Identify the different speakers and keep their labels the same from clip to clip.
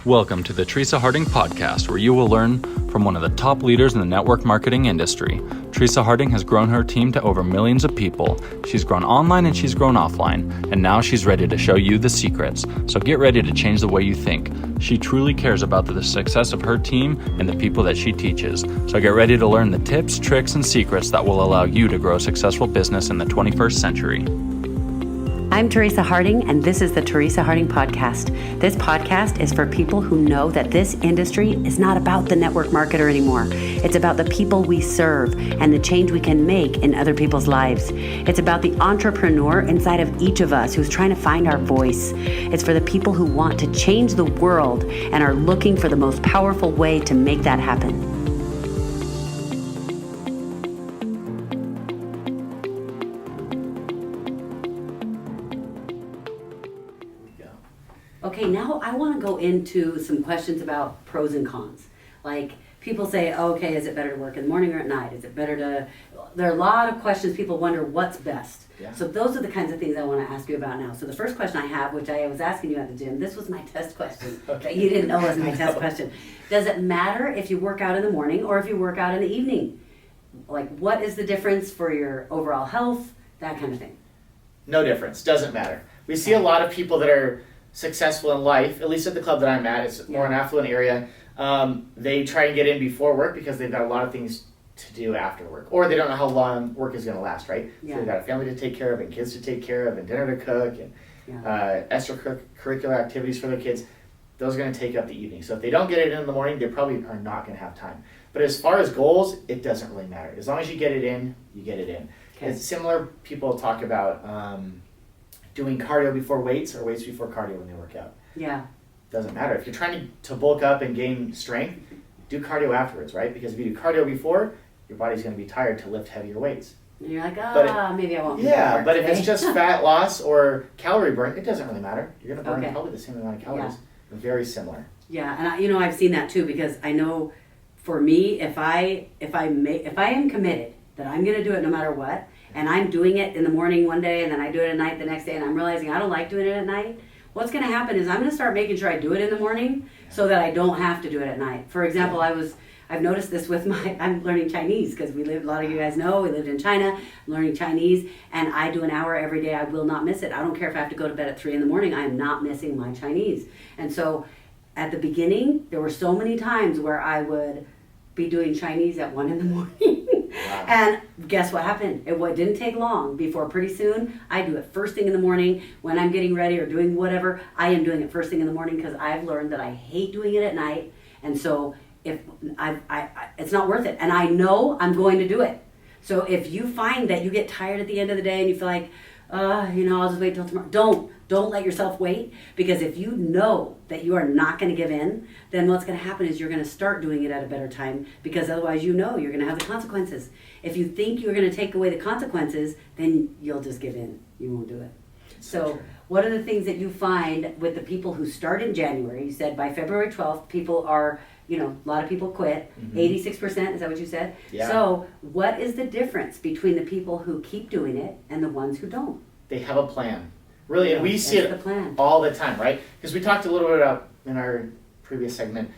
Speaker 1: Welcome to the Teresa Harding podcast, where you will learn from one of the top leaders in the network marketing industry. Teresa Harding has grown her team to over millions of people. She's grown online and she's grown offline, and now she's ready to show you the secrets. So get ready to change the way you think. She truly cares about the success of her team and the people that she teaches. So get ready to learn the tips, tricks, and secrets that will allow you to grow a successful business in the 21st century.
Speaker 2: I'm Teresa Harding, and this is the Teresa Harding Podcast. This podcast is for people who know that this industry is not about the network marketer anymore. It's about the people we serve and the change we can make in other people's lives. It's about the entrepreneur inside of each of us who's trying to find our voice. It's for the people who want to change the world and are looking for the most powerful way to make that happen. Okay, now I want to go into some questions about pros and cons. Like, people say, okay, is it better to work in the morning or at night? Is it better to... There are a lot of questions. People wonder what's best. Yeah. So those are the kinds of things I want to ask you about now. So the first question I have, which I was asking you at the gym, this was my test question. Okay. You didn't know was my test question. Does it matter if you work out in the morning or if you work out in the evening? Like, what is the difference for your overall health? That kind of thing.
Speaker 3: No difference. Doesn't matter. We see a lot of people that are successful in life, at least at the club that I'm at. It's more an affluent area. They try and get in before work because they've got a lot of things to do after work, or they don't know how long work is going to last, right? Yeah. So they've got a family to take care of and kids to take care of and dinner to cook and extracurricular activities for their kids. Those are going to take up the evening. So if they don't get it in the morning, they probably are not going to have time. But as far as goals, it doesn't really matter. As long as you get it in, you get it in. Okay. It's similar. People talk about doing cardio before weights or weights before cardio when they work out. Yeah. Doesn't matter. If you're trying to bulk up and gain strength, do cardio afterwards, right? Because if you do cardio before, your body's going to be tired to lift heavier weights.
Speaker 2: And you're like, maybe I won't.
Speaker 3: Yeah, but if it's just fat loss or calorie burn, it doesn't really matter. You're going to burn probably the same amount of calories. Yeah. Very similar.
Speaker 2: Yeah, and I've seen that too, because I know for me, if I am committed that I'm going to do it no matter what, and I'm doing it in the morning one day and then I do it at night the next day, and I'm realizing I don't like doing it at night, what's going to happen is I'm going to start making sure I do it in the morning so that I don't have to do it at night. For example, I've noticed this with I'm learning Chinese, because a lot of you guys know we lived in China. I'm learning Chinese, and I do an hour every day. I will not miss it. I don't care if I have to go to bed at 3 a.m. I am not missing my Chinese. And so at the beginning, there were so many times where I would be doing Chinese at 1 a.m. Wow. And guess what happened? It didn't take long before pretty soon I do it first thing in the morning when I'm getting ready or doing whatever. I am doing it first thing in the morning because I've learned that I hate doing it at night. And so if it's not worth it. And I know I'm going to do it. So if you find that you get tired at the end of the day and you feel like, I'll just wait till tomorrow. Don't let yourself wait, because if you know that you are not going to give in, then what's going to happen is you're going to start doing it at a better time, because otherwise you're going to have the consequences. If you think you're going to take away the consequences, then you'll just give in. You won't do it. So what are the things that you find with the people who start in January? You said by February 12th, people are, a lot of people quit. 86%, is that what you said? Yeah. So what is the difference between the people who keep doing it and the ones who don't?
Speaker 3: They have a plan. Really, and we see it all the time, right? Because we talked a little bit about in our previous segment,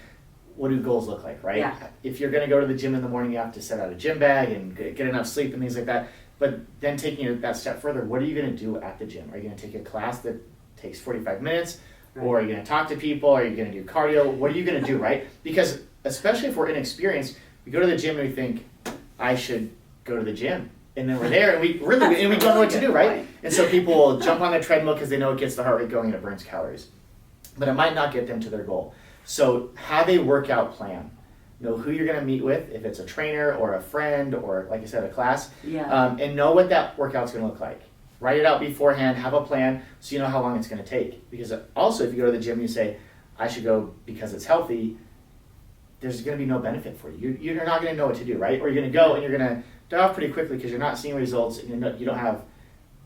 Speaker 3: what do goals look like, right? Yeah. If you're going to go to the gym in the morning, you have to set out a gym bag and get enough sleep and things like that. But then taking it that step further, what are you going to do at the gym? Are you going to take a class that takes 45 minutes? Right. Or are you going to talk to people? Are you going to do cardio? What are you going to do, right? Because especially if we're inexperienced, we go to the gym and we think, I should go to the gym. And then we're there, and we don't know what to do, right? And so people will jump on the treadmill because they know it gets the heart rate going and it burns calories. But it might not get them to their goal. So have a workout plan. Know who you're going to meet with, if it's a trainer or a friend or, like I said, a class. Yeah. And know what that workout's going to look like. Write it out beforehand, have a plan so you know how long it's going to take. Because also, if you go to the gym and you say, I should go because it's healthy, there's going to be no benefit for you. You're not going to know what to do, right? Or you're going to go and you're going to die off pretty quickly because you're not seeing results and you don't have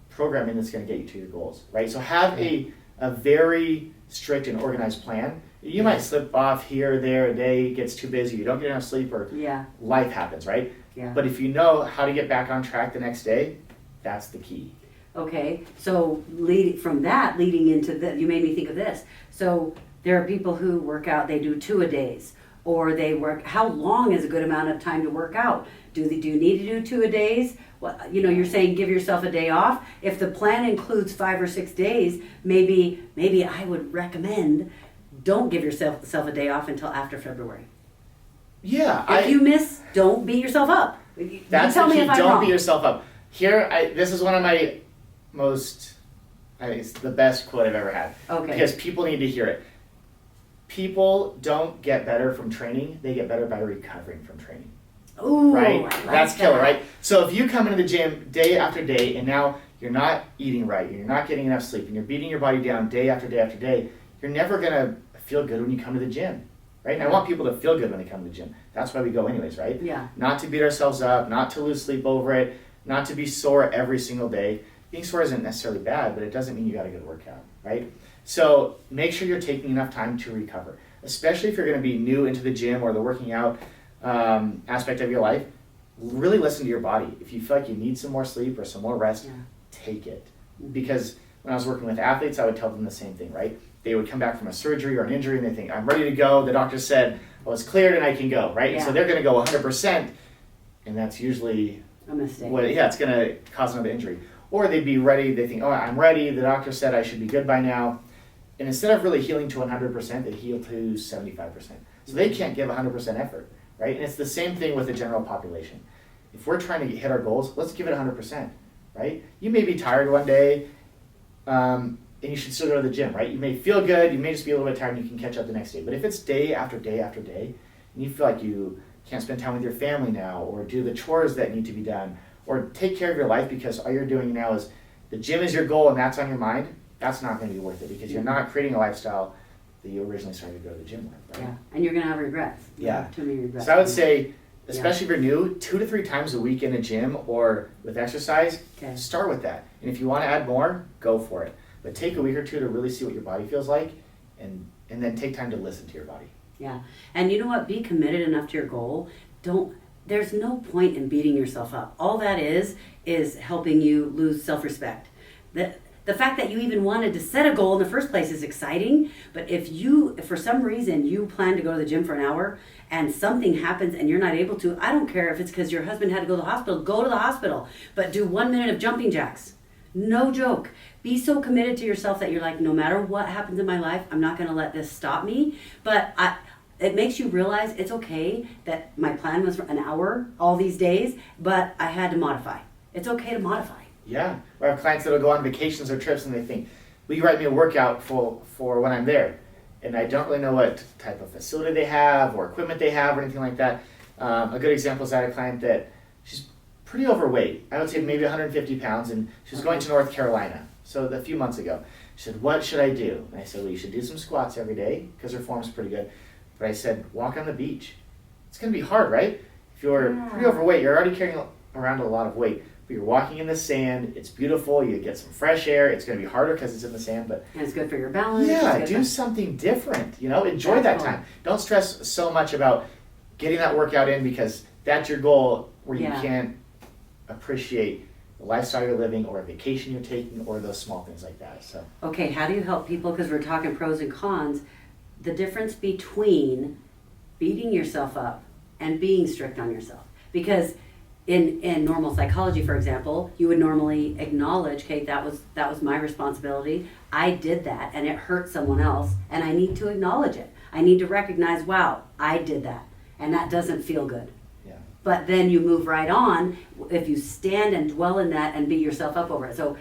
Speaker 3: programming that's going to get you to your goals, right? So have a very strict and organized plan. You might slip off here or there, a day gets too busy, you don't get enough sleep, or life happens, right? Yeah. But if you know how to get back on track the next day, that's the key.
Speaker 2: Okay, so leading into that, you made me think of this. So There are people who work out, they do 2-a-days, or they work, how long is a good amount of time to work out? Do you need to do 2-a-days? Well, you're saying give yourself a day off. If the plan includes 5 or 6 days, maybe I would recommend don't give yourself a day off until after February.
Speaker 3: Yeah.
Speaker 2: If you miss, don't beat yourself up.
Speaker 3: That's
Speaker 2: tell
Speaker 3: the
Speaker 2: me
Speaker 3: key.
Speaker 2: if I'm
Speaker 3: Don't
Speaker 2: wrong.
Speaker 3: beat yourself up. Here, this is one of my most, I think it's the best quote I've ever had.
Speaker 2: Okay.
Speaker 3: Because people need to hear it. People don't get better from training. They get better by recovering from training.
Speaker 2: Ooh,
Speaker 3: right?
Speaker 2: I like
Speaker 3: That's killer,
Speaker 2: that.
Speaker 3: right? So if you come into the gym day after day and now you're not eating right, you're not getting enough sleep, and you're beating your body down day after day after day, you're never going to feel good when you come to the gym, right? And I want people to feel good when they come to the gym. That's why we go anyways, right?
Speaker 2: Yeah.
Speaker 3: Not to beat ourselves up, not to lose sleep over it, not to be sore every single day. Being sore isn't necessarily bad, but it doesn't mean you got a good workout, right? So make sure you're taking enough time to recover, especially if you're going to be new into the gym or the working out aspect of your life. Really listen to your body. If you feel like you need some more sleep or some more rest, take it. Because when I was working with athletes, I would tell them the same thing, right? They would come back from a surgery or an injury and they think, I'm ready to go. The doctor said, well, it's cleared and I can go, right? And so they're going to go 100%, and that's usually
Speaker 2: a mistake.
Speaker 3: It's going to cause another injury. Or they'd be ready, they think, oh, I'm ready. The doctor said I should be good by now. And instead of really healing to 100%, they heal to 75%. So they can't give 100% effort, right? And it's the same thing with the general population. If we're trying to hit our goals, let's give it 100%, right? You may be tired one day, and you should still go to the gym, right? You may feel good, you may just be a little bit tired, and you can catch up the next day. But if it's day after day after day, and you feel like you can't spend time with your family now, or do the chores that need to be done, or take care of your life because all you're doing now is the gym is your goal and that's on your mind, that's not going to be worth it because you're not creating a lifestyle that you originally started to go to the gym with, right?
Speaker 2: Yeah, and you're going to have regrets.
Speaker 3: Yeah.
Speaker 2: Too many regrets.
Speaker 3: So I would say, especially if you're new, 2 to 3 times a week in a gym or with exercise, start with that. And if you want to add more, go for it. But take a week or 2 to really see what your body feels like, and then take time to listen to your body.
Speaker 2: Yeah, and you know what? Be committed enough to your goal. There's no point in beating yourself up. All that is helping you lose self-respect. The fact that you even wanted to set a goal in the first place is exciting, but if for some reason you plan to go to the gym for an hour and something happens and you're not able to, I don't care if it's because your husband had to go to the hospital, go to the hospital, but do 1 minute of jumping jacks. No joke. Be so committed to yourself that you're like, no matter what happens in my life, I'm not going to let this stop me. But it makes you realize it's okay that my plan was for an hour all these days, but I had to modify. It's okay to modify.
Speaker 3: Yeah. I have clients that will go on vacations or trips and they think, will you write me a workout for when I'm there? And I don't really know what type of facility they have or equipment they have or anything like that. A good example is I had a client that she's pretty overweight. I would say maybe 150 pounds, and she was going to North Carolina. So a few months ago, she said, what should I do? And I said, well, you should do some squats every day because her form's pretty good. But I said, walk on the beach. It's going to be hard, right? If you're pretty overweight, you're already carrying around a lot of weight. But you're walking in the sand. It's beautiful. You get some fresh air. It's going to be harder because it's in the sand, but
Speaker 2: and it's good for your balance.
Speaker 3: Yeah, do something different. Enjoy that time. Don't stress so much about getting that workout in because that's your goal where you can't appreciate the lifestyle you're living or a vacation you're taking or those small things like that. So
Speaker 2: okay, how do you help people? Because we're talking pros and cons. The difference between beating yourself up and being strict on yourself. Because in normal psychology, for example, you would normally acknowledge, okay, that was my responsibility. I did that and it hurt someone else and I need to acknowledge it. I need to recognize, wow, I did that and that doesn't feel good.
Speaker 3: yeah.
Speaker 2: But then you move right on if you stand and dwell in that and beat yourself up over it. So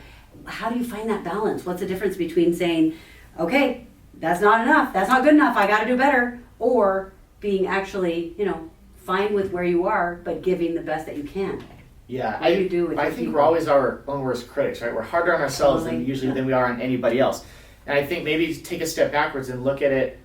Speaker 2: how do you find that balance? What's the difference between saying, okay, that's not enough, that's not good enough, I got to do better, or being actually, fine with where you are, but giving the best that you can?
Speaker 3: Yeah,
Speaker 2: What do you do with
Speaker 3: I
Speaker 2: your
Speaker 3: think
Speaker 2: people?
Speaker 3: we're always our own worst critics, right? We're harder on ourselves
Speaker 2: Totally.
Speaker 3: than we are on anybody else. And I think maybe take a step backwards and look at it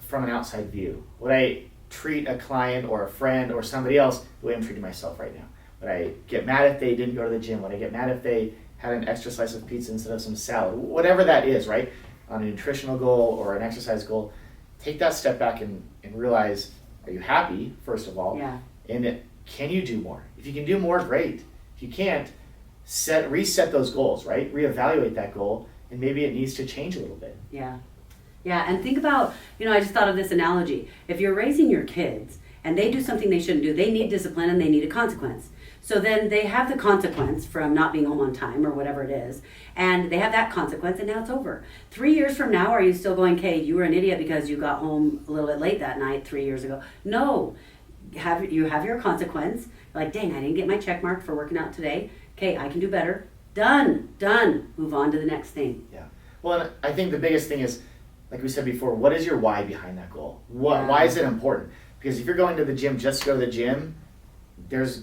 Speaker 3: from an outside view. Would I treat a client or a friend or somebody else the way I'm treating myself right now? Would I get mad if they didn't go to the gym? Would I get mad if they had an extra slice of pizza instead of some salad? Whatever that is, right? On a nutritional goal or an exercise goal, take that step back and realize, are you happy, first of all?
Speaker 2: Yeah.
Speaker 3: And can you do more? If you can do more, great. If you can't, reset those goals, right? Reevaluate that goal, and maybe it needs to change a little bit.
Speaker 2: Yeah. Yeah, and think about, I just thought of this analogy. If you're raising your kids and they do something they shouldn't do, they need discipline and they need a consequence. So then they have the consequence from not being home on time or whatever it is, and they have that consequence, and now it's over. 3 years from now, are you still going, okay, you were an idiot because you got home a little bit late that night 3 years ago? No. You have your consequence. Like, dang, I didn't get my check mark for working out today. Okay, I can do better. Done. Move on to the next thing.
Speaker 3: Yeah. Well, and I think the biggest thing is, like we said before, what is your why behind that goal? Why is it important? Because if you're going to the gym just to go to the gym,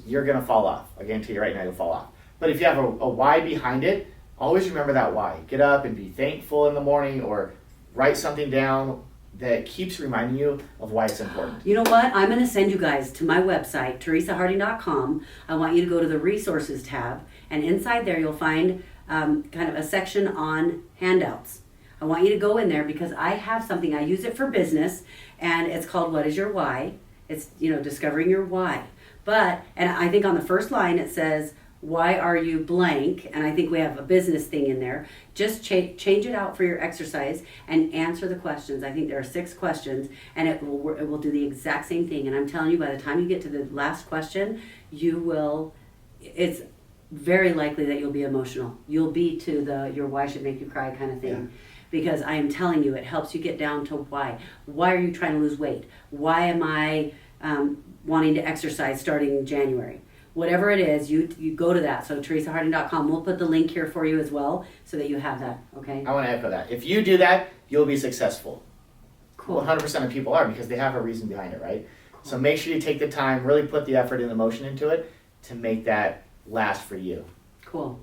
Speaker 3: you're going to fall off. I guarantee you right now you'll fall off. But if you have a why behind it, always remember that why. Get up and be thankful in the morning, or write something down that keeps reminding you of why it's important.
Speaker 2: You know what? I'm going to send you guys to my website, teresaharding.com. I want you to go to the resources tab, and inside there you'll find kind of a section on handouts. I want you to go in there because I have something, I use it for business, and it's called What is Your Why? It's, discovering your why. And I think on the first line it says, why are you blank? And I think we have a business thing in there. Just change it out for your exercise and answer the questions. I think there are 6 questions, and it will do the exact same thing. And I'm telling you, by the time you get to the last question, it's very likely that you'll be emotional. You'll be to your why should make you cry kind of thing. Yeah. Because I am telling you, it helps you get down to why. Why are you trying to lose weight? Why am I wanting to exercise starting in January? Whatever it is, you go to that. So teresaharding.com. We'll put the link here for you as well so that you have that, okay?
Speaker 3: I want to echo that. If you do that, you'll be successful.
Speaker 2: Cool.
Speaker 3: 100% of people are, because they have a reason behind it, right? Cool. So make sure you take the time, really put the effort and emotion into it to make that last for you.
Speaker 2: Cool.